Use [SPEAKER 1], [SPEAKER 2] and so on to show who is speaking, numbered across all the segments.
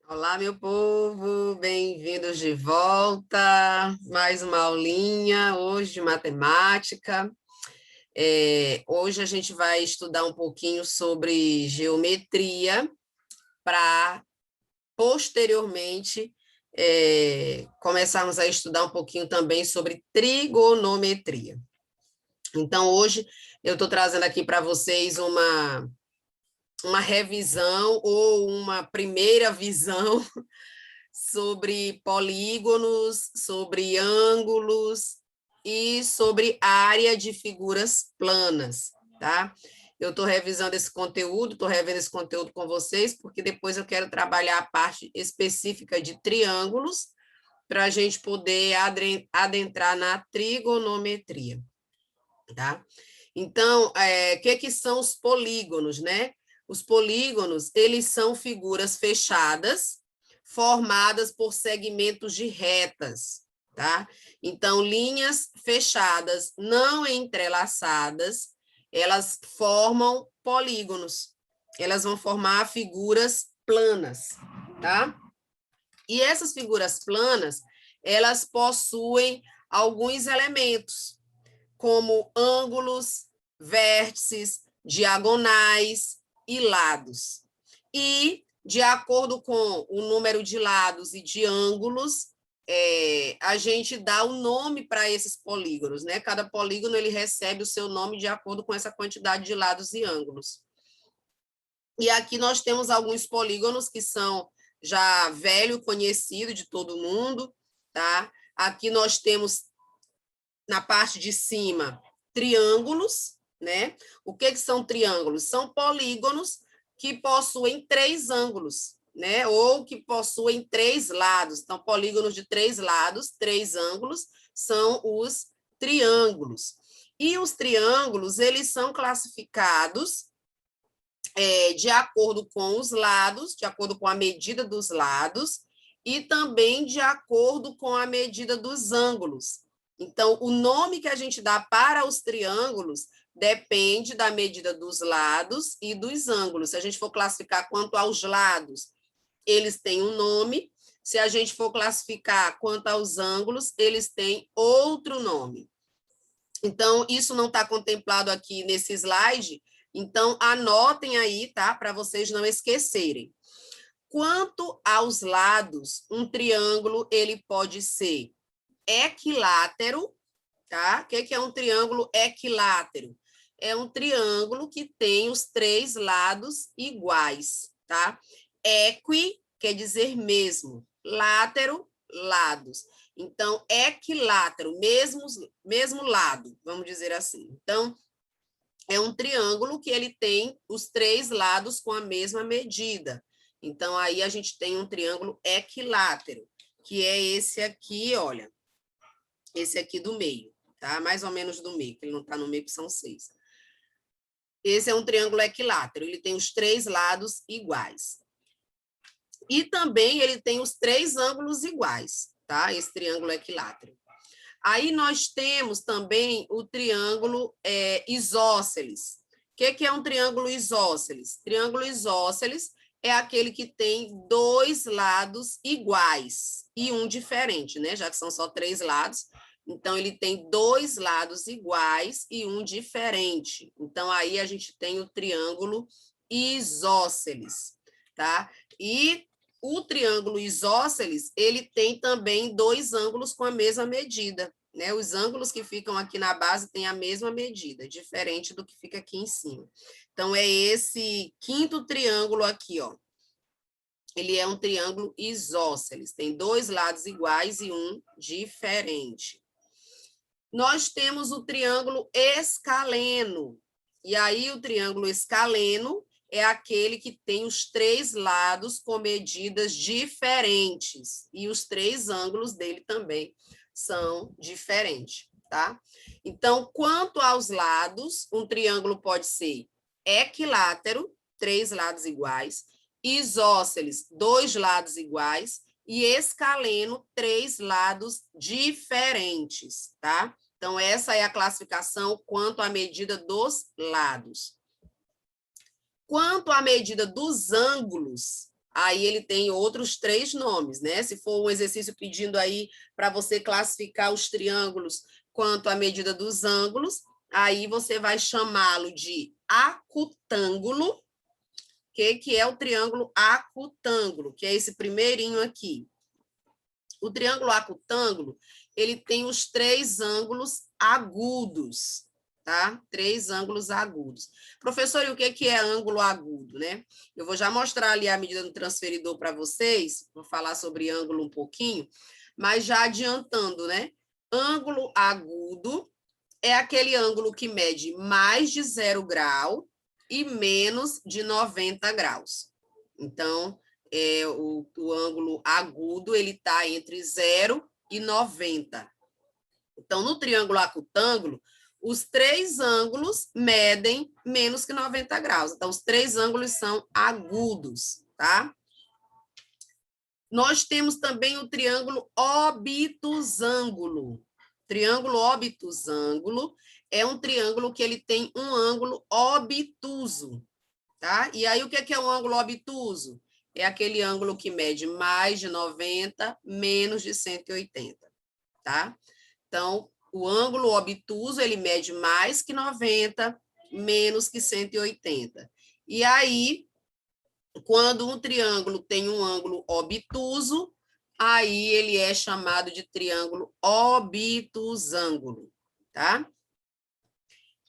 [SPEAKER 1] Olá, meu povo, bem-vindos de volta. Mais uma aulinha hoje de matemática. Hoje a gente vai estudar um pouquinho sobre geometria para posteriormente começarmos a estudar um pouquinho também sobre trigonometria. Então, hoje eu estou trazendo aqui para vocês uma revisão ou uma primeira visão sobre polígonos, sobre ângulos e sobre área de figuras planas, tá? Eu estou revisando esse conteúdo, estou revendo esse conteúdo com vocês, porque depois eu quero trabalhar a parte específica de triângulos, para a gente poder adentrar na trigonometria, tá? Então, que são os polígonos, né? Os polígonos, eles são figuras fechadas, formadas por segmentos de retas, tá? Então, linhas fechadas, não entrelaçadas, elas formam polígonos. Elas vão formar figuras planas, tá? E essas figuras planas, elas possuem alguns elementos, como ângulos, vértices, diagonais e lados. E, de acordo com o número de lados e de ângulos, a gente dá o nome para esses polígonos, né? Cada polígono ele recebe o seu nome de acordo com essa quantidade de lados e ângulos. E aqui nós temos alguns polígonos que são já velho conhecido de todo mundo, tá? Aqui nós temos na parte de cima triângulos, né? O que são triângulos? São polígonos que possuem três ângulos, né? Ou que possuem três lados. Então, polígonos de três lados, três ângulos, são os triângulos. E os triângulos, eles são classificados de acordo com os lados, de acordo com a medida dos lados, e também de acordo com a medida dos ângulos. Então, o nome que a gente dá para os triângulos depende da medida dos lados e dos ângulos. Se a gente for classificar quanto aos lados, eles têm um nome. Se a gente for classificar quanto aos ângulos, eles têm outro nome. Então, isso não está contemplado aqui nesse slide, então anotem aí, tá? Para vocês não esquecerem. Quanto aos lados, um triângulo ele pode ser equilátero, tá? O que é um triângulo equilátero? É um triângulo que tem os três lados iguais, tá? Equi quer dizer mesmo, látero, lados. Então, equilátero, mesmo lado, vamos dizer assim. Então, é um triângulo que ele tem os três lados com a mesma medida. Então, aí a gente tem um triângulo equilátero, que é esse aqui, olha, esse aqui do meio, tá? Mais ou menos do meio, que ele não está no meio, que são 6. Esse é um triângulo equilátero, ele tem os três lados iguais. E também ele tem os três ângulos iguais, tá? Esse triângulo equilátero. Aí nós temos também o triângulo isósceles. O que é um triângulo isósceles? Triângulo isósceles é aquele que tem dois lados iguais e um diferente, né? Já que são só três lados, então ele tem dois lados iguais e um diferente. Então aí a gente tem o triângulo isósceles, tá? E o triângulo isósceles, ele tem também dois ângulos com a mesma medida, né? Os ângulos que ficam aqui na base têm a mesma medida, diferente do que fica aqui em cima. Então, é esse quinto triângulo aqui, ó. Ele é um triângulo isósceles, tem dois lados iguais e um diferente. Nós temos o triângulo escaleno. E aí, o triângulo escaleno é aquele que tem os três lados com medidas diferentes. E os três ângulos dele também são diferentes, tá? Então, quanto aos lados, um triângulo pode ser equilátero, três lados iguais, isósceles, dois lados iguais, e escaleno, três lados diferentes, tá? Então, essa é a classificação quanto à medida dos lados. Quanto à medida dos ângulos, aí ele tem outros 3 nomes, né? Se for um exercício pedindo aí para você classificar os triângulos quanto à medida dos ângulos, aí você vai chamá-lo de acutângulo. Que é o triângulo acutângulo, que é esse primeirinho aqui. O triângulo acutângulo, ele tem os 3 ângulos agudos, tá? 3 ângulos agudos. Professor, e o que é ângulo agudo, né? Eu vou já mostrar ali a medida do transferidor para vocês, vou falar sobre ângulo um pouquinho, mas já adiantando, né? Ângulo agudo é aquele ângulo que mede mais de 0 grau e menos de 90 graus. Então, o ângulo agudo, ele está entre 0 e 90. Então, no triângulo acutângulo, os 3 ângulos medem menos que 90 graus. Então, os 3 ângulos são agudos, tá? Nós temos também o triângulo obtusângulo. Triângulo obtusângulo é um triângulo que ele tem um ângulo obtuso, tá? E aí, o que é um ângulo obtuso? É aquele ângulo que mede mais de 90, menos de 180, tá? Então, o ângulo obtuso, ele mede mais que 90, menos que 180. E aí, quando um triângulo tem um ângulo obtuso, aí ele é chamado de triângulo obtusângulo, tá?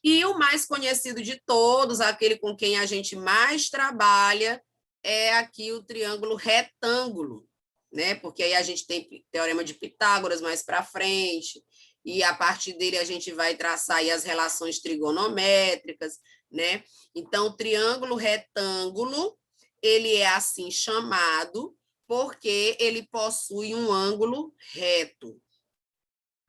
[SPEAKER 1] E o mais conhecido de todos, aquele com quem a gente mais trabalha, é aqui o triângulo retângulo, né? Porque aí a gente tem teorema de Pitágoras mais para frente, e a partir dele a gente vai traçar aí as relações trigonométricas, né? Então, o triângulo retângulo, ele é assim chamado porque ele possui um ângulo reto.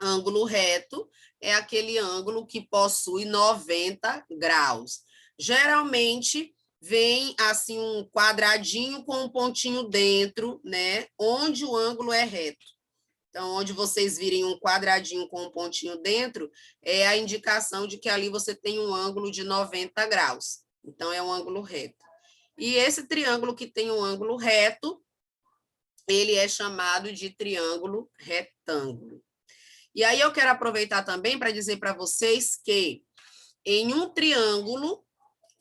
[SPEAKER 1] Ângulo reto é aquele ângulo que possui 90 graus. Geralmente, vem assim um quadradinho com um pontinho dentro, né? Onde o ângulo é reto. Então, onde vocês virem um quadradinho com um pontinho dentro, é a indicação de que ali você tem um ângulo de 90 graus. Então, é um ângulo reto. E esse triângulo que tem um ângulo reto, ele é chamado de triângulo retângulo. E aí eu quero aproveitar também para dizer para vocês que em um triângulo,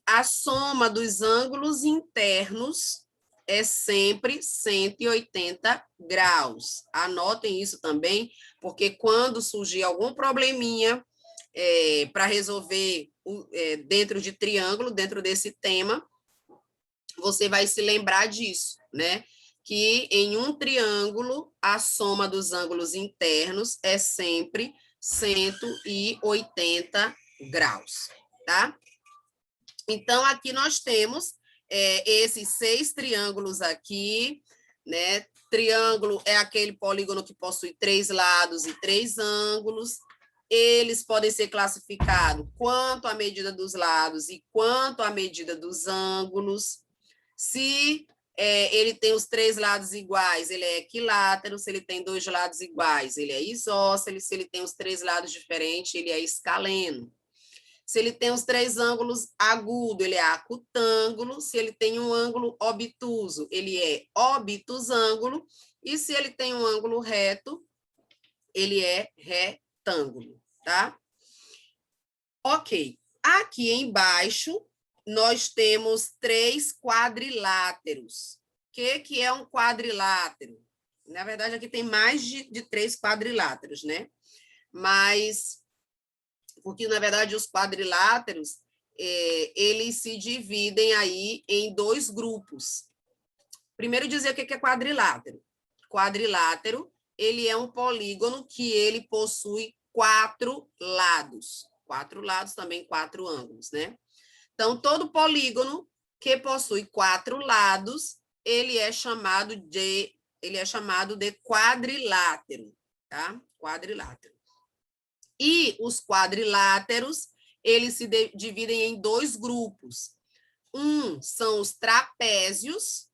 [SPEAKER 1] a soma dos ângulos internos é sempre 180 graus. Anotem isso também, porque quando surgir algum probleminha para resolver dentro de triângulo, dentro desse tema, você vai se lembrar disso, né? Que em um triângulo, a soma dos ângulos internos é sempre 180 graus, tá? Então, aqui nós temos esses 6 triângulos aqui, né? Triângulo é aquele polígono que possui 3 lados e 3 ângulos. Eles podem ser classificados quanto à medida dos lados e quanto à medida dos ângulos. Se ele tem os 3 lados iguais, ele é equilátero. Se ele tem 2 lados iguais, ele é isósceles. Se ele tem os 3 lados diferentes, ele é escaleno. Se ele tem os 3 ângulos agudos, ele é acutângulo. Se ele tem um ângulo obtuso, ele é obtusângulo. E se ele tem um ângulo reto, ele é retângulo, tá? Ok. Aqui embaixo, nós temos 3 quadriláteros. O que é um quadrilátero? Na verdade, aqui tem mais de 3 quadriláteros, né? Mas, porque, na verdade, os quadriláteros, eles se dividem aí em 2 grupos. Primeiro, dizer o que é quadrilátero. Quadrilátero, ele é um polígono que ele possui 4 lados. 4 lados, também 4 ângulos, né? Então, todo polígono que possui 4 lados, ele é chamado de quadrilátero, tá? Quadrilátero. E os quadriláteros, eles se dividem em 2 grupos. Um são os trapézios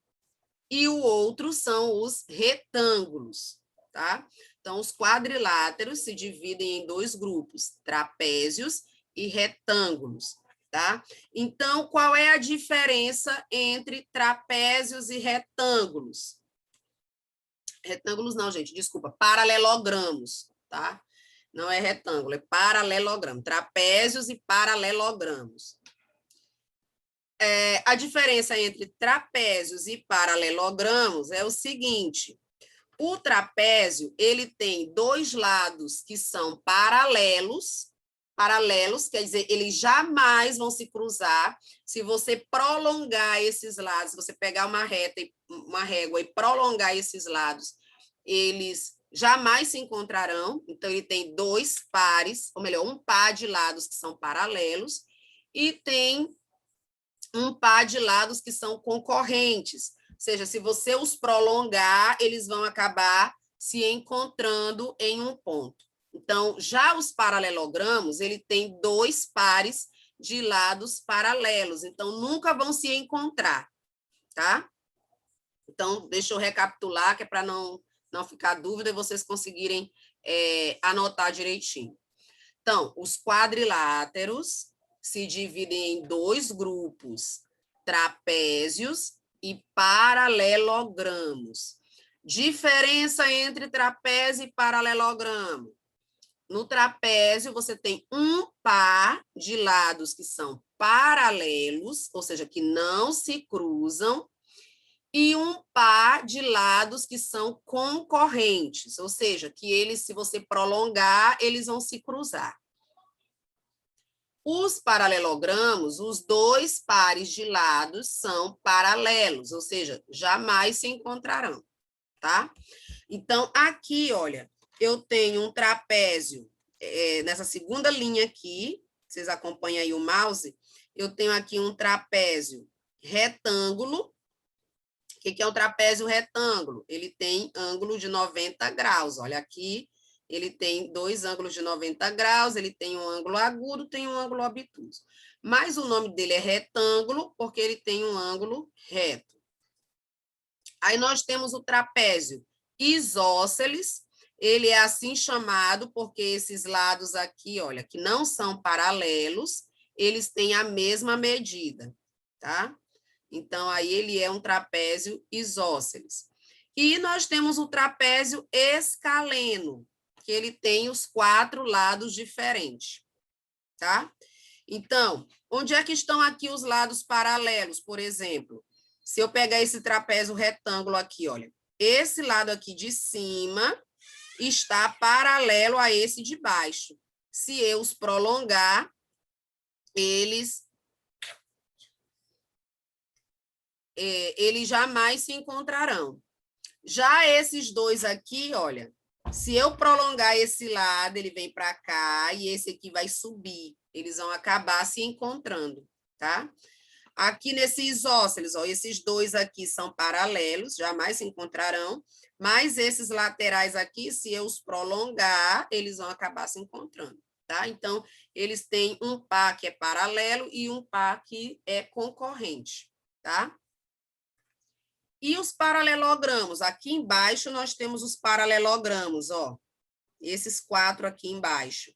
[SPEAKER 1] e o outro são os retângulos, tá? Então, os quadriláteros se dividem em 2 grupos, trapézios e retângulos. tá? Então, qual é a diferença entre trapézios e retângulos? Retângulos não, gente, desculpa, paralelogramos, tá? Não é retângulo, é paralelogramo, trapézios e paralelogramos. A diferença entre trapézios e paralelogramos é o seguinte: o trapézio, ele tem dois lados que são paralelos, quer dizer, eles jamais vão se cruzar. Se você prolongar esses lados, se você pegar uma régua e prolongar esses lados, eles jamais se encontrarão. Então, ele tem dois pares, ou melhor, um par de lados que são paralelos e tem um par de lados que são concorrentes. Ou seja, se você os prolongar, eles vão acabar se encontrando em um ponto. Então, já os paralelogramos, ele tem dois pares de lados paralelos, então nunca vão se encontrar, tá? Então, deixa eu recapitular, que é para não ficar dúvida e vocês conseguirem anotar direitinho. Então, os quadriláteros se dividem em dois grupos, trapézios e paralelogramos. Diferença entre trapézio e paralelogramo. No trapézio, você tem um par de lados que são paralelos, ou seja, que não se cruzam, e um par de lados que são concorrentes, ou seja, que eles, se você prolongar, eles vão se cruzar. Os paralelogramos, os dois pares de lados são paralelos, ou seja, jamais se encontrarão, tá? Então, aqui, olha, eu tenho um trapézio, nessa segunda linha aqui, vocês acompanham aí o mouse, eu tenho aqui um trapézio retângulo. O que é um trapézio retângulo? Ele tem ângulo de 90 graus. Olha aqui, ele tem dois ângulos de 90 graus, ele tem um ângulo agudo, tem um ângulo obtuso. Mas o nome dele é retângulo porque ele tem um ângulo reto. Aí nós temos o trapézio isósceles. Ele é assim chamado porque esses lados aqui, olha, que não são paralelos, eles têm a mesma medida, tá? Então, aí ele é um trapézio isósceles. E nós temos o trapézio escaleno, que ele tem os quatro lados diferentes, tá? Então, onde é que estão aqui os lados paralelos, por exemplo? Se eu pegar esse trapézio retângulo aqui, olha, esse lado aqui de cima está paralelo a esse de baixo. Se eu os prolongar, eles jamais se encontrarão. Já esses dois aqui, olha, se eu prolongar esse lado, ele vem para cá e esse aqui vai subir. Eles vão acabar se encontrando, tá? Aqui nesses isósceles, ó, esses dois aqui são paralelos, jamais se encontrarão, mas esses laterais aqui, se eu os prolongar, eles vão acabar se encontrando, tá? Então, eles têm um par que é paralelo e um par que é concorrente, tá? E os paralelogramos? Aqui embaixo nós temos os paralelogramos, ó. Esses quatro aqui embaixo.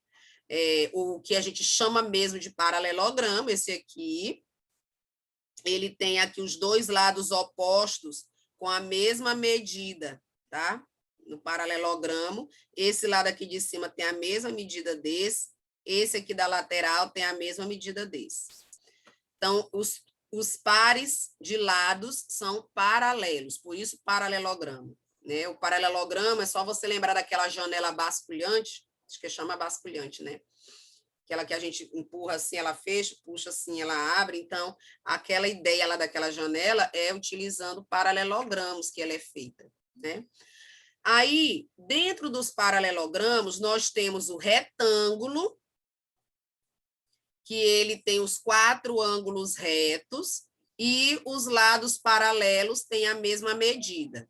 [SPEAKER 1] O que a gente chama mesmo de paralelogramo, esse aqui. Ele tem aqui os dois lados opostos com a mesma medida, tá? No paralelogramo. Esse lado aqui de cima tem a mesma medida desse. Esse aqui da lateral tem a mesma medida desse. Então, os pares de lados são paralelos, por isso paralelogramo, né? O paralelogramo é só você lembrar daquela janela basculhante, acho que chama basculhante, né? Aquela que a gente empurra assim, ela fecha, puxa assim, ela abre. Então, aquela ideia lá daquela janela é utilizando paralelogramos que ela é feita, né? Aí, dentro dos paralelogramos, nós temos o retângulo, que ele tem os quatro ângulos retos e os lados paralelos têm a mesma medida.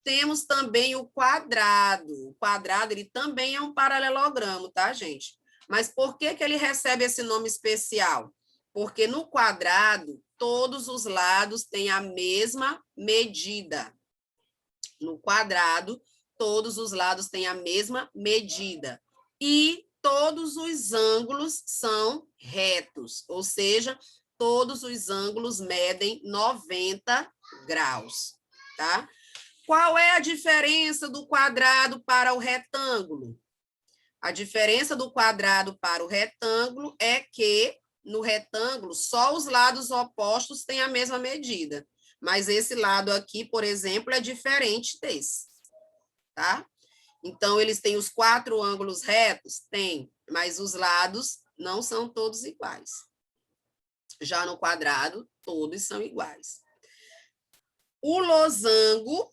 [SPEAKER 1] Temos também o quadrado. O quadrado, ele também é um paralelogramo, tá, gente? Mas por que ele recebe esse nome especial? Porque no quadrado, todos os lados têm a mesma medida. No quadrado, todos os lados têm a mesma medida. E todos os ângulos são retos, ou seja, todos os ângulos medem 90 graus, tá? Qual é a diferença do quadrado para o retângulo? A diferença do quadrado para o retângulo é que, no retângulo, só os lados opostos têm a mesma medida. Mas esse lado aqui, por exemplo, é diferente desse, tá? Então, eles têm os 4 ângulos retos? Tem, mas os lados não são todos iguais. Já no quadrado, todos são iguais. O losango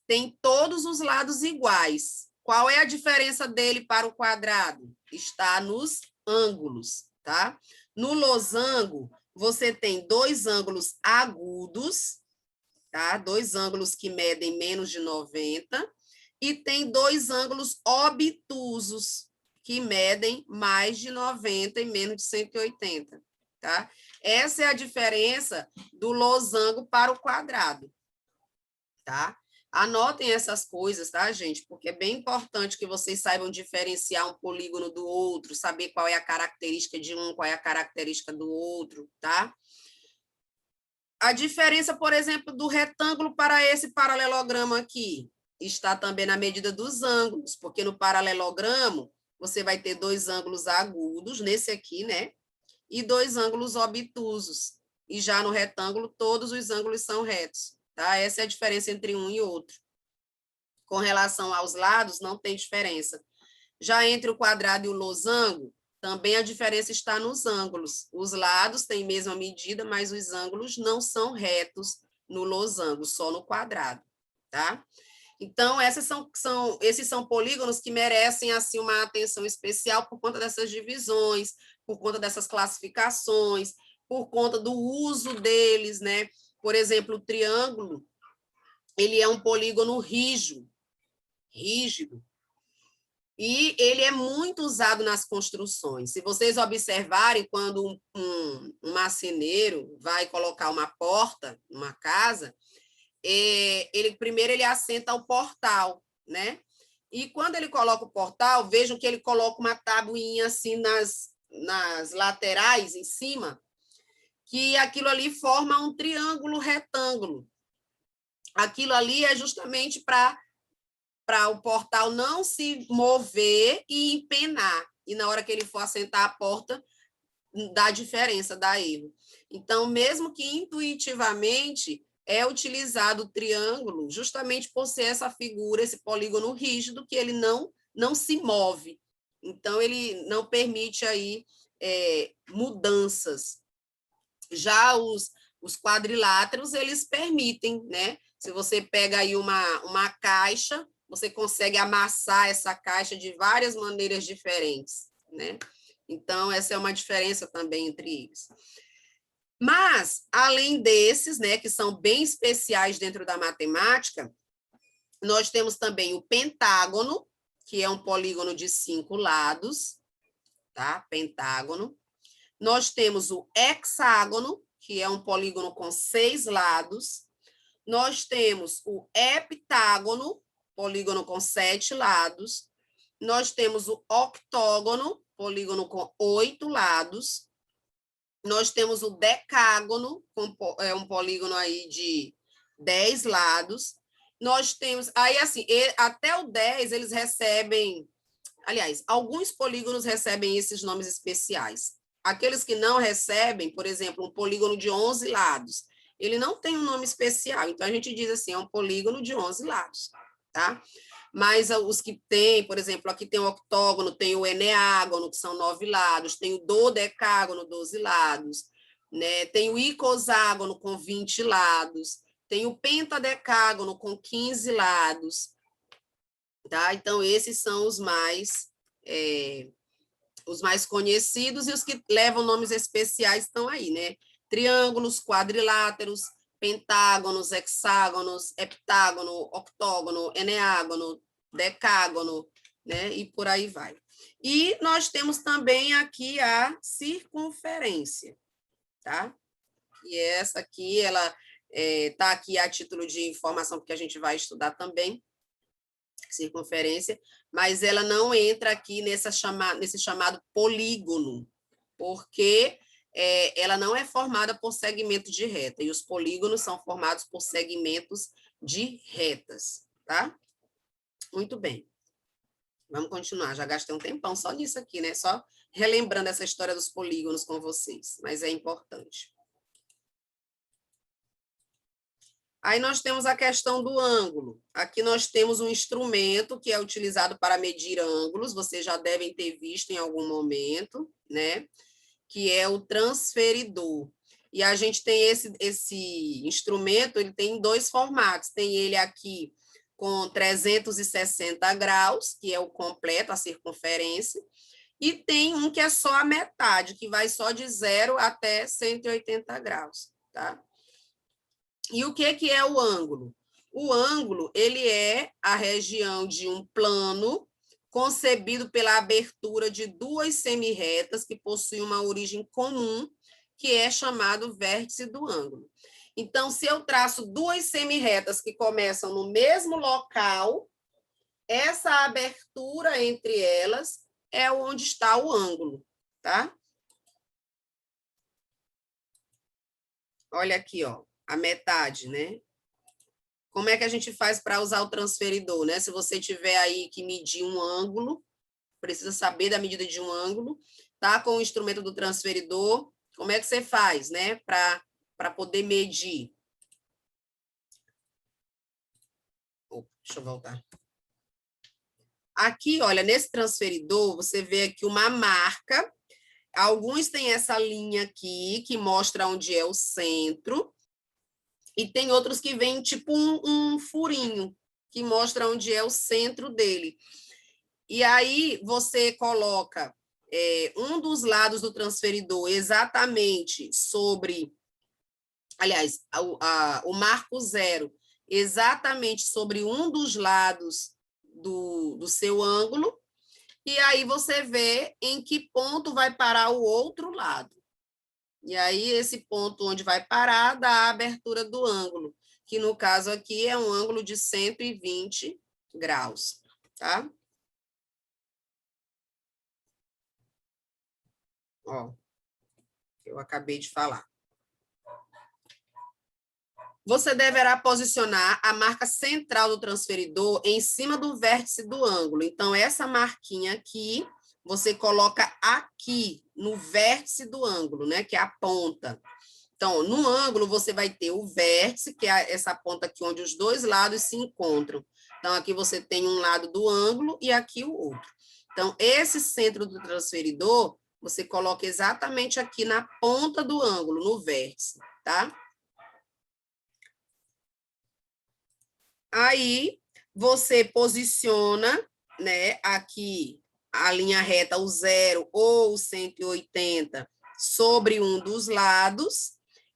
[SPEAKER 1] tem todos os lados iguais. Qual é a diferença dele para o quadrado? Está nos ângulos, tá? No losango, você tem 2 ângulos agudos, tá? 2 ângulos que medem menos de 90, e tem 2 ângulos obtusos, que medem mais de 90 e menos de 180, tá? Essa é a diferença do losango para o quadrado, tá? Anotem essas coisas, tá, gente? Porque é bem importante que vocês saibam diferenciar um polígono do outro, saber qual é a característica de um, qual é a característica do outro, tá? A diferença, por exemplo, do retângulo para esse paralelogramo aqui está também na medida dos ângulos, porque no paralelogramo você vai ter 2 ângulos agudos, nesse aqui, né? E 2 ângulos obtusos. E já no retângulo, todos os ângulos são retos. Tá? Essa é a diferença entre um e outro. Com relação aos lados, não tem diferença. Já entre o quadrado e o losango, também a diferença está nos ângulos. Os lados têm a mesma medida, mas os ângulos não são retos no losango, só no quadrado. Tá? Então, esses são polígonos que merecem assim, uma atenção especial por conta dessas divisões, por conta dessas classificações, por conta do uso deles, né? Por exemplo, o triângulo, ele é um polígono rígido, e ele é muito usado nas construções. Se vocês observarem, quando um marceneiro vai colocar uma porta numa casa, primeiro ele assenta o portal, né? E quando ele coloca o portal, vejam que ele coloca uma tabuinha assim nas laterais, em cima, que aquilo ali forma um triângulo retângulo. Aquilo ali é justamente para o portal não se mover e empenar. E na hora que ele for assentar a porta, dá diferença, dá erro. Então, mesmo que intuitivamente é utilizado o triângulo justamente por ser essa figura, esse polígono rígido, que ele não se move. Então, ele não permite aí mudanças. Já os quadriláteros, eles permitem, né? Se você pega aí uma caixa, você consegue amassar essa caixa de várias maneiras diferentes, né? Então, essa é uma diferença também entre eles. Mas, além desses, né, que são bem especiais dentro da matemática, nós temos também o pentágono, que é um polígono de 5 lados, tá? Pentágono. Nós temos o hexágono, que é um polígono com 6 lados. Nós temos o heptágono, polígono com 7 lados. Nós temos o octógono, polígono com 8 lados. Nós temos o decágono, um polígono aí de 10 lados. Nós temos, aí assim, até o 10 eles recebem, aliás, alguns polígonos recebem esses nomes especiais. Aqueles que não recebem, por exemplo, um polígono de 11 lados, ele não tem um nome especial, então a gente diz assim, é um polígono de 11 lados, tá? Mas os que tem, por exemplo, aqui tem o octógono, tem o eneágono, que são 9 lados, tem o dodecágono, 12 lados, né? Tem o icoságono, com 20 lados, tem o pentadecágono, com 15 lados, tá? Então, esses são os mais conhecidos, e os que levam nomes especiais estão aí, né? Triângulos, quadriláteros, pentágonos, hexágonos, heptágono, octógono, eneágono, decágono, né? E por aí vai. E nós temos também aqui a circunferência, tá? E essa aqui, ela está aqui a título de informação, porque a gente vai estudar também, circunferência, mas ela não entra aqui nesse chamado polígono, porque ela não é formada por segmentos de reta, e os polígonos são formados por segmentos de retas, tá? Muito bem. Vamos continuar, já gastei um tempão só nisso aqui, né? Só relembrando essa história dos polígonos com vocês, mas é importante. Aí nós temos a questão do ângulo. Aqui nós temos um instrumento que é utilizado para medir ângulos, vocês já devem ter visto em algum momento, né? Que é o transferidor. E a gente tem esse instrumento, ele tem dois formatos. Tem ele aqui com 360 graus, que é o completo, a circunferência, e tem um que é só a metade, que vai só de 0 até 180 graus, tá? E o que é o ângulo? O ângulo, ele é a região de um plano concebido pela abertura de duas semirretas que possuem uma origem comum, que é chamado vértice do ângulo. Então, se eu traço duas semirretas que começam no mesmo local, essa abertura entre elas é onde está o ângulo, tá? Olha aqui, ó, a metade, né? Como é que a gente faz para usar o transferidor, né? Se você tiver aí que medir um ângulo, precisa saber da medida de um ângulo, tá? Com o instrumento do transferidor, como é que você faz, né? Para poder medir. Deixa eu voltar. Aqui, olha, nesse transferidor, você vê aqui uma marca. Alguns têm essa linha aqui, que mostra onde é o centro. E tem outros que vêm tipo um furinho, que mostra onde é o centro dele. E aí você coloca um dos lados do transferidor exatamente sobre, aliás, o marco zero, exatamente sobre um dos lados do seu ângulo, e aí você vê em que ponto vai parar o outro lado. E aí, esse ponto onde vai parar dá a abertura do ângulo, que no caso aqui é um ângulo de 120 graus, tá? Ó, eu acabei de falar. Você deverá posicionar a marca central do transferidor em cima do vértice do ângulo. Então, essa marquinha aqui, você coloca aqui, no vértice do ângulo, né? Que é a ponta. Então, no ângulo, você vai ter o vértice, que é essa ponta aqui onde os dois lados se encontram. Então, aqui você tem um lado do ângulo e aqui o outro. Então, esse centro do transferidor, você coloca exatamente aqui na ponta do ângulo, no vértice, tá? Aí, você posiciona, né, aqui a linha reta, o 0 ou o 180, sobre um dos lados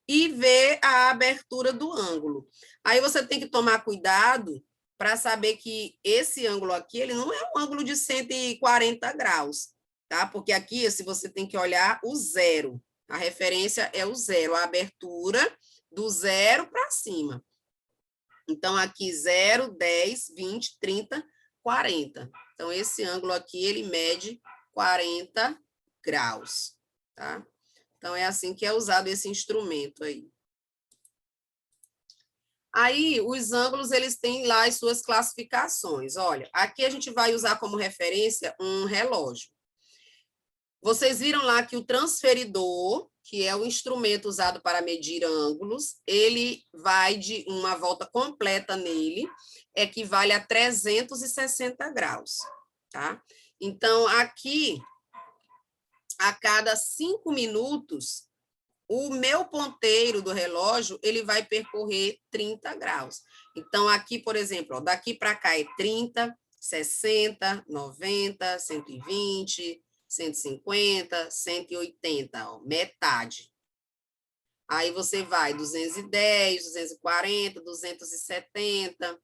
[SPEAKER 1] e vê a abertura do ângulo. Aí você tem que tomar cuidado para saber que esse ângulo aqui, ele não é um ângulo de 140 graus, tá? Porque aqui, se você tem que olhar o zero, a referência é o zero, a abertura do zero para cima. Então, aqui 0, 10, 20, 30, 40. Então, esse ângulo aqui, ele mede 40 graus, tá? Então, é assim que é usado esse instrumento aí. Aí, os ângulos, eles têm lá as suas classificações. Olha, aqui a gente vai usar como referência um relógio. Vocês viram lá que o transferidor, que é o instrumento usado para medir ângulos, ele vai de uma volta completa nele, equivale a 360 graus, tá? Então, aqui, a cada 5 minutos, o meu ponteiro do relógio, ele vai percorrer 30 graus. Então, aqui, por exemplo, ó, daqui para cá é 30, 60, 90, 120, 150, 180, ó, metade. Aí você vai 210, 240, 270,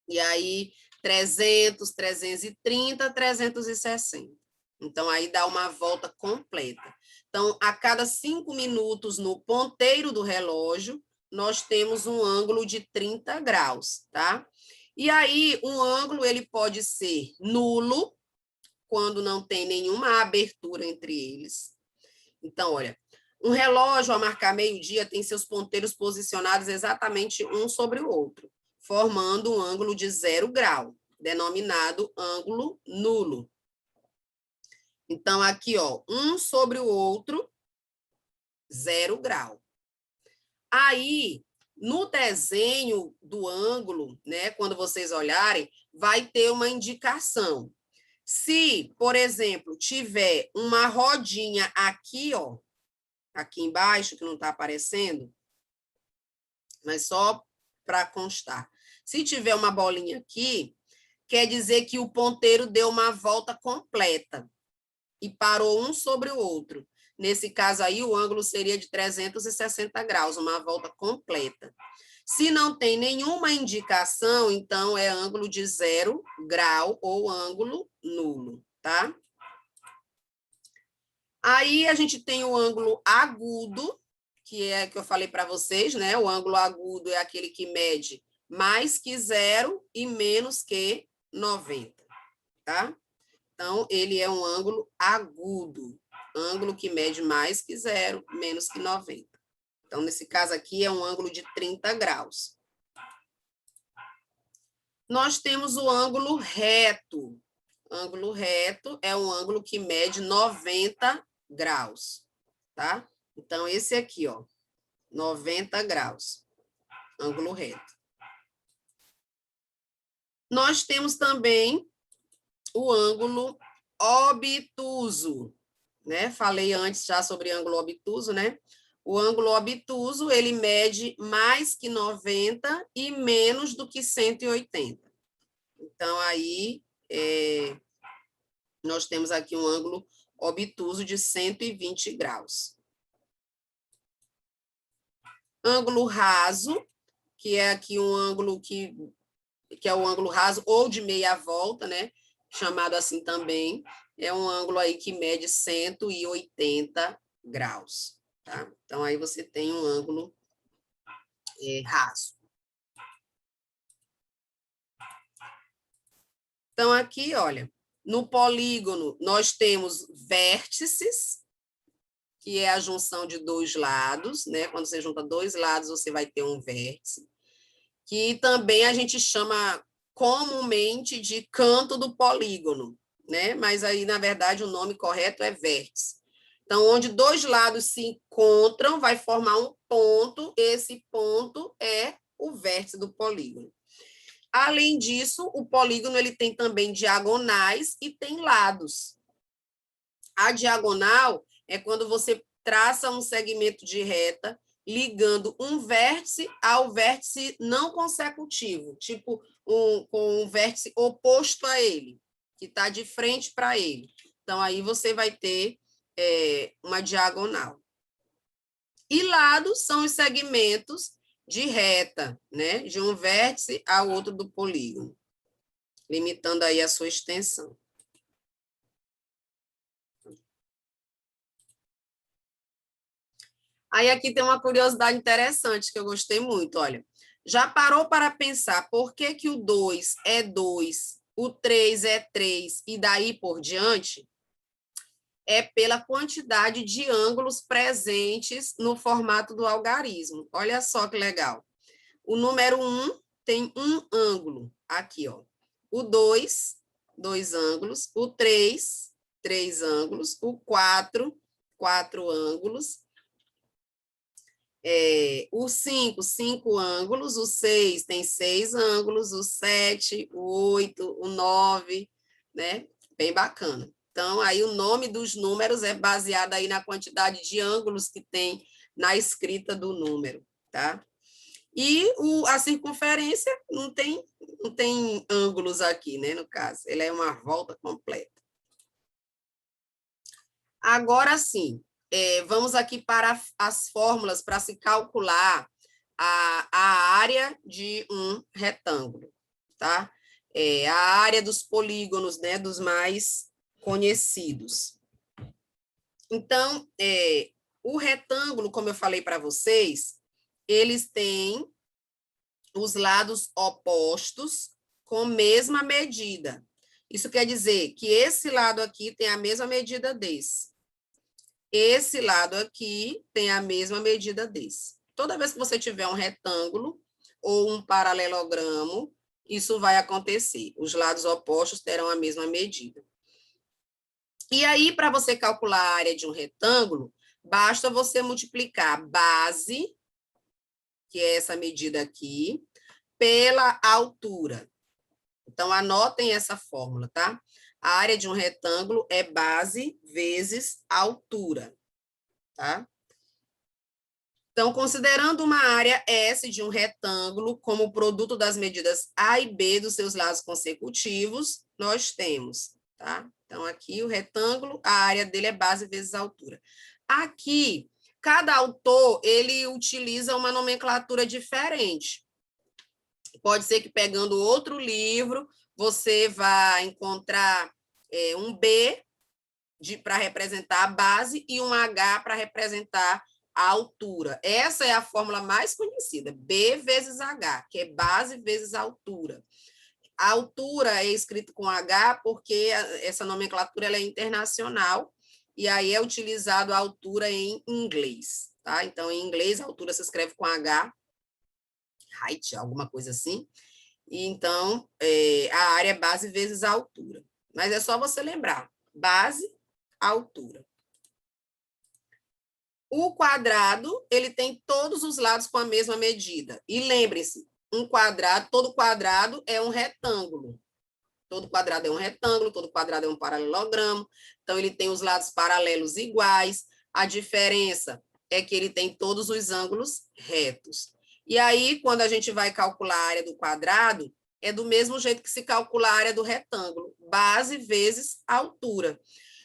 [SPEAKER 1] e aí 300, 330, 360. Então, aí dá uma volta completa. Então, a cada 5 minutos no ponteiro do relógio, nós temos um ângulo de 30 graus, tá? E aí, um ângulo, ele pode ser nulo, quando não tem nenhuma abertura entre eles. Então, olha, um relógio ao marcar meio-dia tem seus ponteiros posicionados exatamente um sobre o outro, formando um ângulo de 0 grau, denominado ângulo nulo. Então, aqui, ó, um sobre o outro, 0 grau. Aí, no desenho do ângulo, né, quando vocês olharem, vai ter uma indicação. Se, por exemplo, tiver uma rodinha aqui, ó, aqui embaixo, que não está aparecendo, mas só para constar. Se tiver uma bolinha aqui, quer dizer que o ponteiro deu uma volta completa e parou um sobre o outro. Nesse caso aí, o ângulo seria de 360 graus, uma volta completa. Se não tem nenhuma indicação, então é ângulo de 0 grau ou ângulo nulo, tá? Aí a gente tem o ângulo agudo, que é que eu falei para vocês, né? O ângulo agudo é aquele que mede mais que 0 e menos que 90, tá? Então, ele é um ângulo agudo, ângulo que mede mais que 0, menos que 90. Então, nesse caso aqui, é um ângulo de 30 graus. Nós temos o ângulo reto. Ângulo reto é um ângulo que mede 90 graus, tá? Então, esse aqui, ó, 90 graus, ângulo reto. Nós temos também o ângulo obtuso, né? Falei antes já sobre ângulo obtuso, né? O ângulo obtuso, ele mede mais que 90 e menos do que 180. Então, aí, nós temos aqui um ângulo obtuso de 120 graus. Ângulo raso, que é aqui um ângulo que é o ângulo raso ou de meia volta, né? Chamado assim também, é um ângulo aí que mede 180 graus, tá? Então, aí você tem um ângulo raso. Então, aqui, olha, no polígono, nós temos vértices, que é a junção de dois lados, né? Quando você junta dois lados, você vai ter um vértice, que também a gente chama comumente de canto do polígono, né? Mas aí, na verdade, o nome correto é vértice. Então, onde dois lados se encontram, vai formar um ponto, esse ponto é o vértice do polígono. Além disso, o polígono ele tem também diagonais e tem lados. A diagonal é quando você traça um segmento de reta ligando um vértice ao vértice não consecutivo, tipo com um vértice oposto a ele, que está de frente para ele. Então, aí você vai ter uma diagonal. E lados são os segmentos de reta, né? De um vértice ao outro do polígono, limitando aí a sua extensão. Aí aqui tem uma curiosidade interessante que eu gostei muito, olha. Já parou para pensar por que que o 2 é 2, o 3 é 3 e daí por diante? É pela quantidade de ângulos presentes no formato do algarismo. Olha só que legal. O número 1 tem um ângulo, aqui, ó. O 2, 2 ângulos. O 3, 3 ângulos. O 4, 4 ângulos. O 5, 5 ângulos. O 6 tem 6 ângulos. O 7, o 8, o 9, né? Bem bacana. Então, aí o nome dos números é baseado aí na quantidade de ângulos que tem na escrita do número, tá? E a circunferência não tem ângulos aqui, né, no caso. Ele é uma volta completa. Agora sim, vamos aqui para as fórmulas para se calcular a área de um retângulo, tá? A área dos polígonos, né, dos mais conhecidos. Então, o retângulo, como eu falei para vocês, eles têm os lados opostos com mesma medida. Isso quer dizer que esse lado aqui tem a mesma medida desse. esse lado aqui tem a mesma medida desse. Toda vez que você tiver um retângulo ou um paralelogramo, isso vai acontecer. Os lados opostos terão a mesma medida. E aí, para você calcular a área de um retângulo, basta você multiplicar a base, que é essa medida aqui, pela altura. Então, anotem essa fórmula, tá? A área de um retângulo é base vezes altura, tá? Então, considerando uma área S de um retângulo como produto das medidas A e B dos seus lados consecutivos, nós temos, tá? Então, aqui o retângulo, a área dele é base vezes altura. Aqui, cada autor, ele utiliza uma nomenclatura diferente. Pode ser que pegando outro livro, você vai encontrar um B para representar a base e um H para representar a altura. Essa é a fórmula mais conhecida, B vezes H, que é base vezes altura. A altura é escrito com H porque essa nomenclatura ela é internacional e aí é utilizado a altura em inglês, tá? Então, em inglês, a altura se escreve com H, height, alguma coisa assim. E então, a área é base vezes a altura. Mas é só você lembrar, base, altura. O quadrado, ele tem todos os lados com a mesma medida. E lembre-se, um quadrado, todo quadrado é um retângulo. Todo quadrado é um retângulo, todo quadrado é um paralelogramo. Então, ele tem os lados paralelos iguais. A diferença é que ele tem todos os ângulos retos. E aí, quando a gente vai calcular a área do quadrado, é do mesmo jeito que se calcula a área do retângulo. Base vezes altura.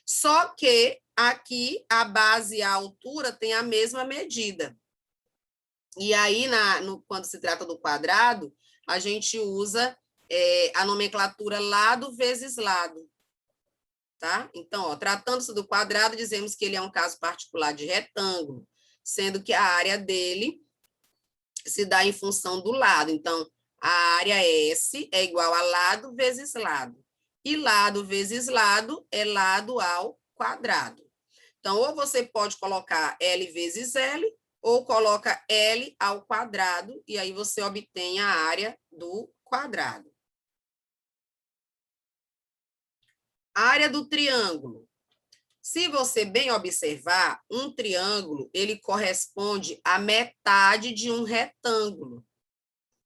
[SPEAKER 1] Só que aqui a base e a altura têm a mesma medida. E aí, quando se trata do quadrado, a gente usa a nomenclatura lado vezes lado. Tá? Então, tratando-se do quadrado, dizemos que ele é um caso particular de retângulo, sendo que a área dele se dá em função do lado. Então, a área S é igual a lado vezes lado. E lado vezes lado é lado ao quadrado. Então, ou você pode colocar L vezes L, ou coloca L ao quadrado, e aí você obtém a área do quadrado. A área do triângulo. Se você bem observar, um triângulo, ele corresponde à metade de um retângulo,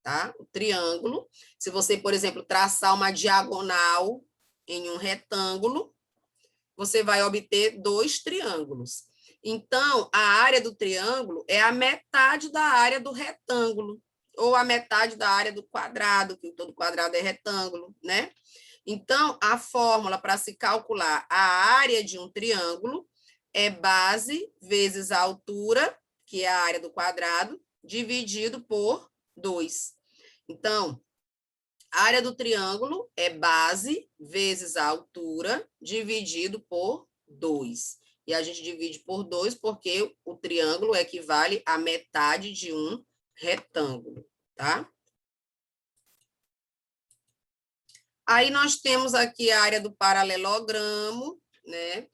[SPEAKER 1] tá? O triângulo, se você, por exemplo, traçar uma diagonal em um retângulo, você vai obter 2 triângulos. Então, a área do triângulo é a metade da área do retângulo, ou a metade da área do quadrado, que todo quadrado é retângulo, né? Então, a fórmula para se calcular a área de um triângulo é base vezes a altura, que é a área do quadrado, dividido por 2. Então, a área do triângulo é base vezes a altura, dividido por 2. E a gente divide por 2 porque o triângulo equivale à metade de um retângulo, tá? Aí nós temos aqui a área do paralelogramo, né?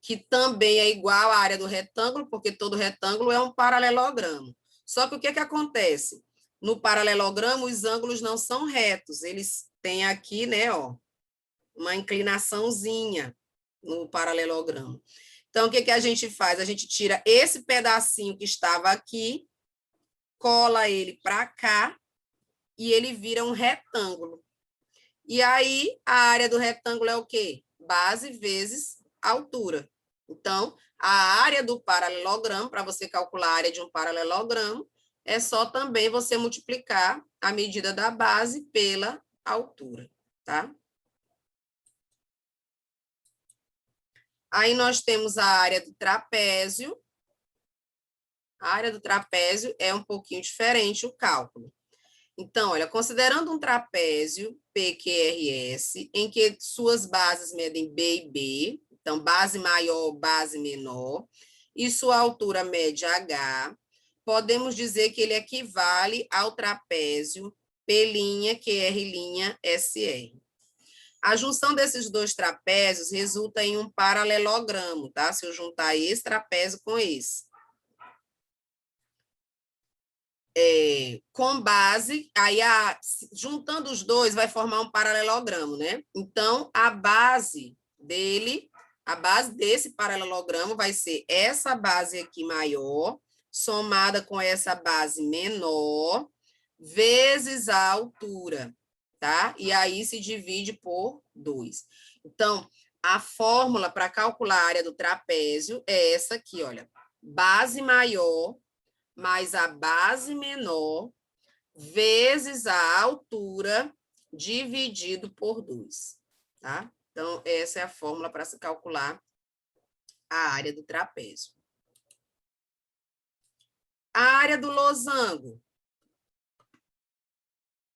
[SPEAKER 1] Que também é igual à área do retângulo, porque todo retângulo é um paralelogramo. Só que o que acontece? No paralelogramo, os ângulos não são retos, eles têm aqui, né, ó, uma inclinaçãozinha no paralelogramo. Então, o que a gente faz? A gente tira esse pedacinho que estava aqui, cola ele para cá, e ele vira um retângulo. E aí, a área do retângulo é o quê? Base vezes altura. Então, a área do paralelogramo, para você calcular a área de um paralelogramo, é só também você multiplicar a medida da base pela altura, tá? Aí nós temos a área do trapézio. A área do trapézio é um pouquinho diferente o cálculo. Então, olha, considerando um trapézio PQRS, em que suas bases medem B e B, então base maior, base menor, e sua altura mede H, podemos dizer que ele equivale ao trapézio P', QR', SR. A junção desses dois trapézios resulta em um paralelogramo, tá? Se eu juntar esse trapézio com esse. Com base, aí juntando os dois vai formar um paralelogramo, né? Então, a base desse paralelogramo vai ser essa base aqui maior, somada com essa base menor, vezes a altura, tá? E aí se divide por 2. Então, a fórmula para calcular a área do trapézio é essa aqui, olha. Base maior mais a base menor vezes a altura dividido por 2, tá? Então, essa é a fórmula para se calcular a área do trapézio. A área do losango.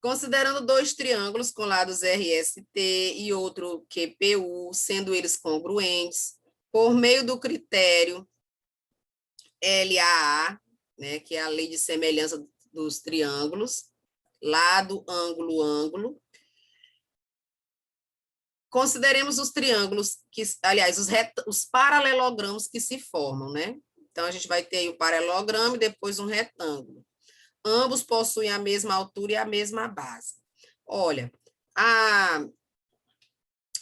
[SPEAKER 1] Considerando dois triângulos com lados RST e outro QPU, sendo eles congruentes, por meio do critério LAA, né, que é a lei de semelhança dos triângulos, lado, ângulo, ângulo. Consideremos os triângulos, aliás, os paralelogramos que se formam, né? Então, a gente vai ter aí o paralelogramo e depois um retângulo. Ambos possuem a mesma altura e a mesma base. Olha,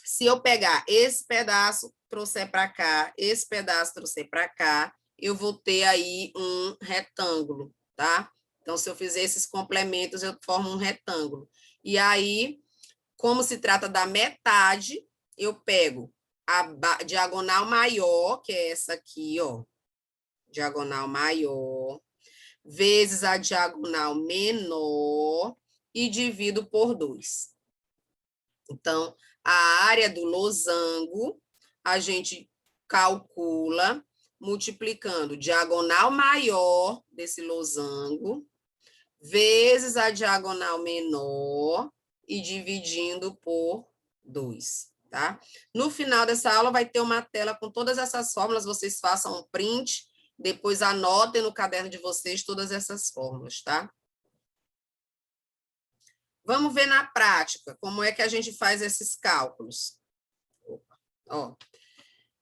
[SPEAKER 1] se eu pegar esse pedaço, trouxer para cá, esse pedaço, trouxer para cá, eu vou ter aí um retângulo, tá? Então, se eu fizer esses complementos, eu formo um retângulo. E aí, como se trata da metade, eu pego a diagonal maior, que é essa aqui, ó, diagonal maior, vezes a diagonal menor e divido por 2. Então, a área do losango, a gente calcula multiplicando diagonal maior desse losango vezes a diagonal menor e dividindo por 2, tá? No final dessa aula vai ter uma tela com todas essas fórmulas, vocês façam um print, depois anotem no caderno de vocês todas essas fórmulas, tá? Vamos ver na prática como é que a gente faz esses cálculos. Ó,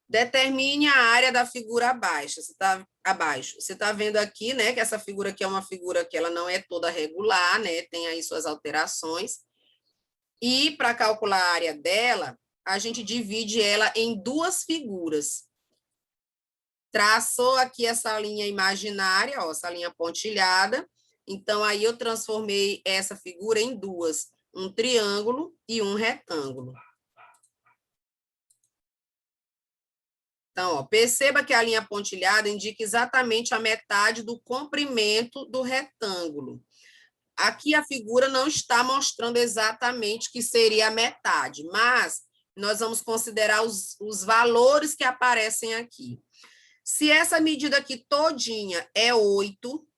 [SPEAKER 1] determine a área da figura abaixo. Você tá vendo aqui, né, que essa figura aqui é uma figura que ela não é toda regular, né, tem aí suas alterações. E para calcular a área dela, a gente divide ela em duas figuras. Traçou aqui essa linha imaginária, ó, essa linha pontilhada. Então, aí eu transformei essa figura em duas, um triângulo e um retângulo. Então, ó, perceba que a linha pontilhada indica exatamente a metade do comprimento do retângulo. Aqui a figura não está mostrando exatamente que seria a metade, mas nós vamos considerar os valores que aparecem aqui. Se essa medida aqui todinha é 8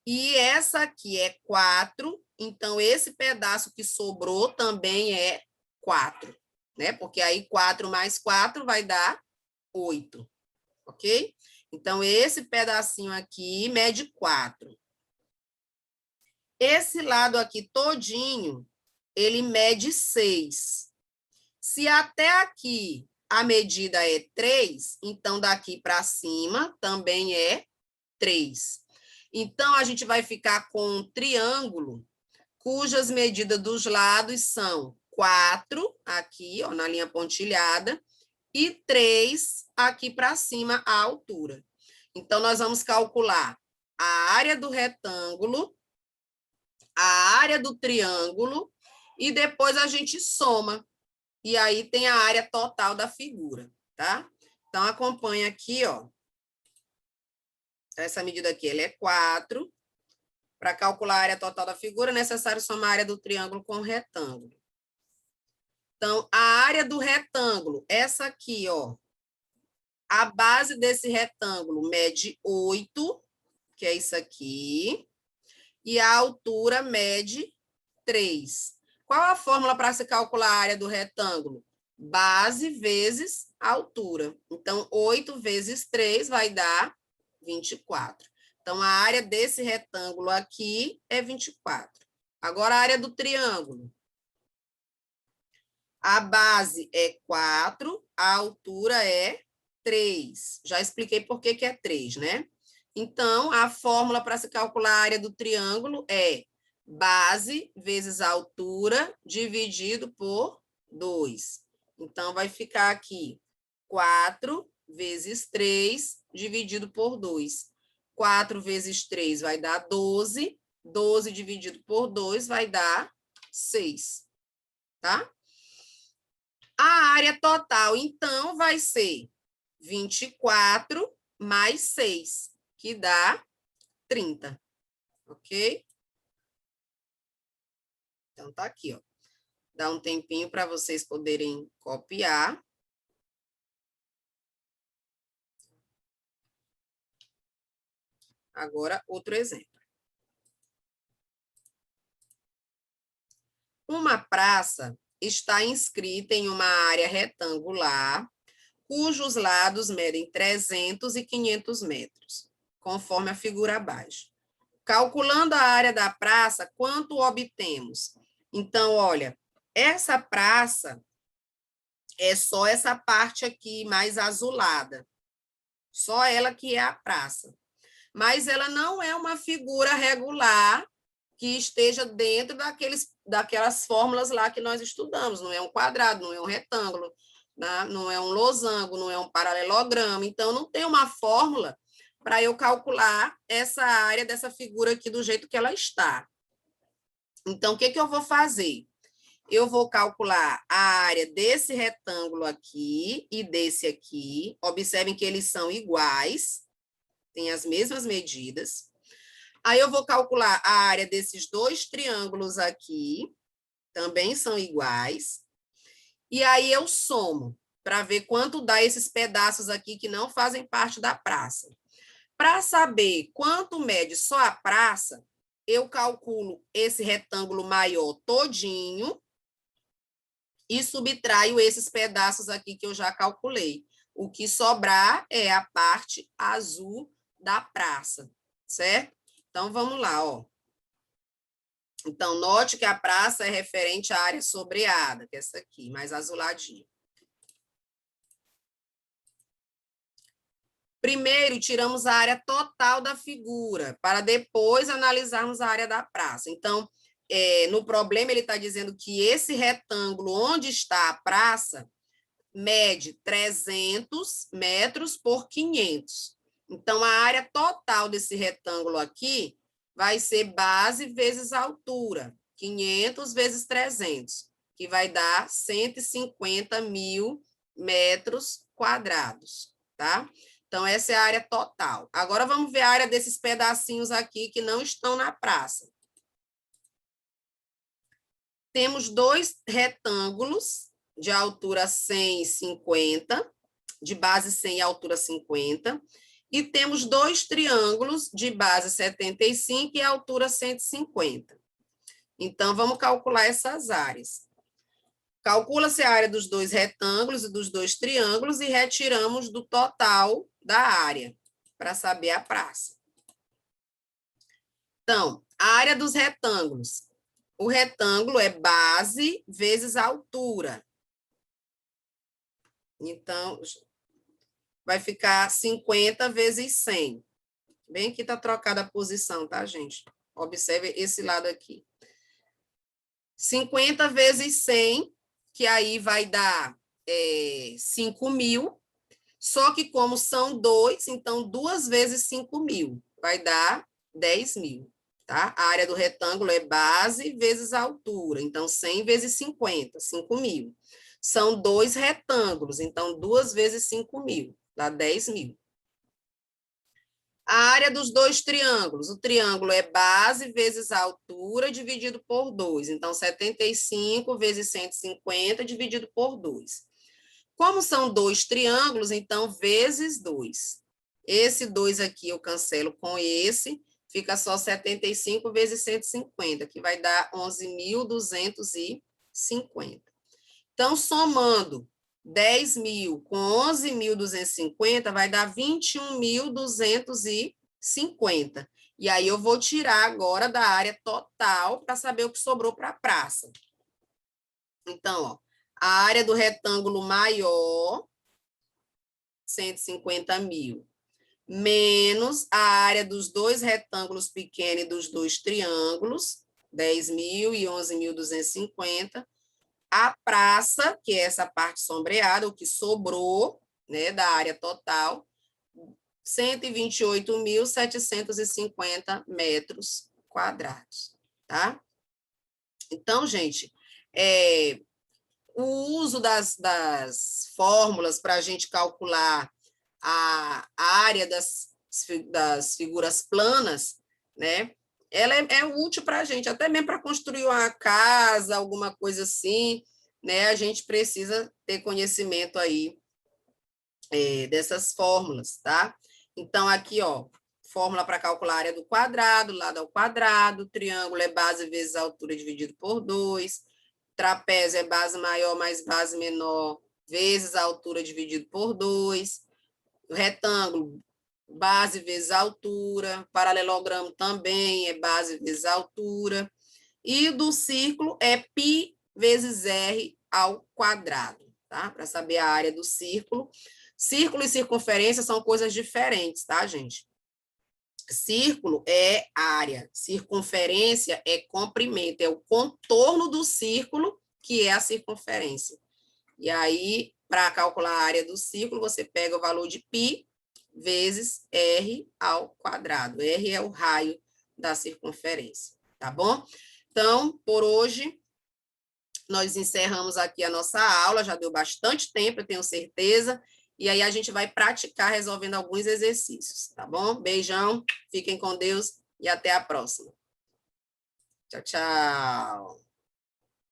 [SPEAKER 1] e essa aqui é 4, então esse pedaço que sobrou também é 4, né? Porque aí 4 mais 4 vai dar 8, ok? Então, esse pedacinho aqui mede 4. Esse lado aqui todinho, ele mede 6. Se até aqui a medida é 3, então daqui para cima também é 3. Então, a gente vai ficar com um triângulo cujas medidas dos lados são 4, aqui, ó, na linha pontilhada, e 3 aqui para cima, a altura. Então, nós vamos calcular a área do retângulo, a área do triângulo, e depois a gente soma. E aí tem a área total da figura, tá? Então, acompanha aqui, ó. Essa medida aqui, ela é 4. Para calcular a área total da figura, é necessário somar a área do triângulo com o retângulo. Então, a área do retângulo, essa aqui, ó. A base desse retângulo mede 8, que é isso aqui, e a altura mede 3. Qual a fórmula para se calcular a área do retângulo? Base vezes altura. Então, 8 vezes 3 vai dar 24. Então, a área desse retângulo aqui é 24. Agora, a área do triângulo. A base é 4, a altura é 3. Já expliquei por que que é 3, né? Então, a fórmula para se calcular a área do triângulo é base vezes a altura dividido por 2. Então, vai ficar aqui 4 vezes 3 dividido por 2. 4 vezes 3 vai dar 12. 12 dividido por 2 vai dar 6, tá? A área total, então, vai ser 24 mais 6, que dá 30, ok? Então, tá aqui, ó. Dá um tempinho para vocês poderem copiar. Agora, outro exemplo. Uma praça está inscrita em uma área retangular, cujos lados medem 300 e 500 metros, conforme a figura abaixo. Calculando a área da praça, quanto obtemos? Então, olha, essa praça é só essa parte aqui mais azulada. Só ela que é a praça. Mas ela não é uma figura regular que esteja dentro daquelas fórmulas lá que nós estudamos. Não é um quadrado, não é um retângulo, né? Não é um losango, não é um paralelogramo. Então, não tem uma fórmula para eu calcular essa área dessa figura aqui do jeito que ela está. Então, o que eu vou fazer? Eu vou calcular a área desse retângulo aqui e desse aqui. Observem que eles são iguais, têm as mesmas medidas. Aí eu vou calcular a área desses dois triângulos aqui, também são iguais. E aí eu somo para ver quanto dá esses pedaços aqui que não fazem parte da praça. Para saber quanto mede só a praça, eu calculo esse retângulo maior todinho e subtraio esses pedaços aqui que eu já calculei. O que sobrar é a parte azul da praça, certo? Então, vamos lá, ó. Então, note que a praça é referente à área sobreada, que é essa aqui, mais azuladinha. Primeiro, tiramos a área total da figura, para depois analisarmos a área da praça. Então, no problema, ele está dizendo que esse retângulo onde está a praça mede 300 metros por 500. Então, a área total desse retângulo aqui vai ser base vezes altura, 500 vezes 300, que vai dar 150 mil metros quadrados, tá? Então, essa é a área total. Agora, vamos ver a área desses pedacinhos aqui que não estão na praça. Temos dois retângulos de altura 100 e 50, de base 100 e altura 50, e temos dois triângulos de base 75 e altura 150. Então, vamos calcular essas áreas. Calcula-se a área dos dois retângulos e dos dois triângulos e retiramos do total da área, para saber a praça. Então, a área dos retângulos. O retângulo é base vezes altura. Então, vai ficar 50 vezes 100. Bem aqui está trocada a posição, tá, gente? Observe esse lado aqui. 50 vezes 100, que aí vai dar 5.000. Só que como são dois, então 2 vezes 5.000 vai dar 10.000, tá? A área do retângulo é base vezes altura, então 100 vezes 50, 5.000. São dois retângulos, então 2 vezes 5.000, dá 10.000. A área dos dois triângulos, o triângulo é base vezes altura dividido por 2, então 75 vezes 150 dividido por 2. Como são dois triângulos, então, vezes 2. Esse 2 aqui eu cancelo com esse, fica só 75 vezes 150, que vai dar 11.250. Então, somando 10.000 com 11.250, vai dar 21.250. E aí, eu vou tirar agora da área total para saber o que sobrou para a praça. Então, ó, A área do retângulo maior, 150.000, menos a área dos dois retângulos pequenos e dos dois triângulos, 10.000 e 11.250. A praça, que é essa parte sombreada, o que sobrou, né, da área total, 128.750 metros quadrados, tá? Então, gente, o uso das fórmulas para a gente calcular a área das figuras planas, né? Ela é útil para a gente, até mesmo para construir uma casa, alguma coisa assim, né? A gente precisa ter conhecimento aí dessas fórmulas, tá? Então, aqui, ó, fórmula para calcular a área do quadrado, lado ao quadrado, triângulo é base vezes altura dividido por 2, trapézio é base maior mais base menor vezes a altura dividido por 2, o retângulo, base vezes altura, paralelogramo também é base vezes altura, e do círculo é π vezes r ao quadrado, tá? Para saber a área do círculo. Círculo e circunferência são coisas diferentes, tá, gente? Círculo é área, circunferência é comprimento, é o contorno do círculo que é a circunferência. E aí, para calcular a área do círculo, você pega o valor de π vezes r ao quadrado. R é o raio da circunferência, tá bom? Então, por hoje, nós encerramos aqui a nossa aula, já deu bastante tempo, eu tenho certeza, e aí a gente vai praticar resolvendo alguns exercícios, tá bom? Beijão, fiquem com Deus e até a próxima. Tchau, tchau.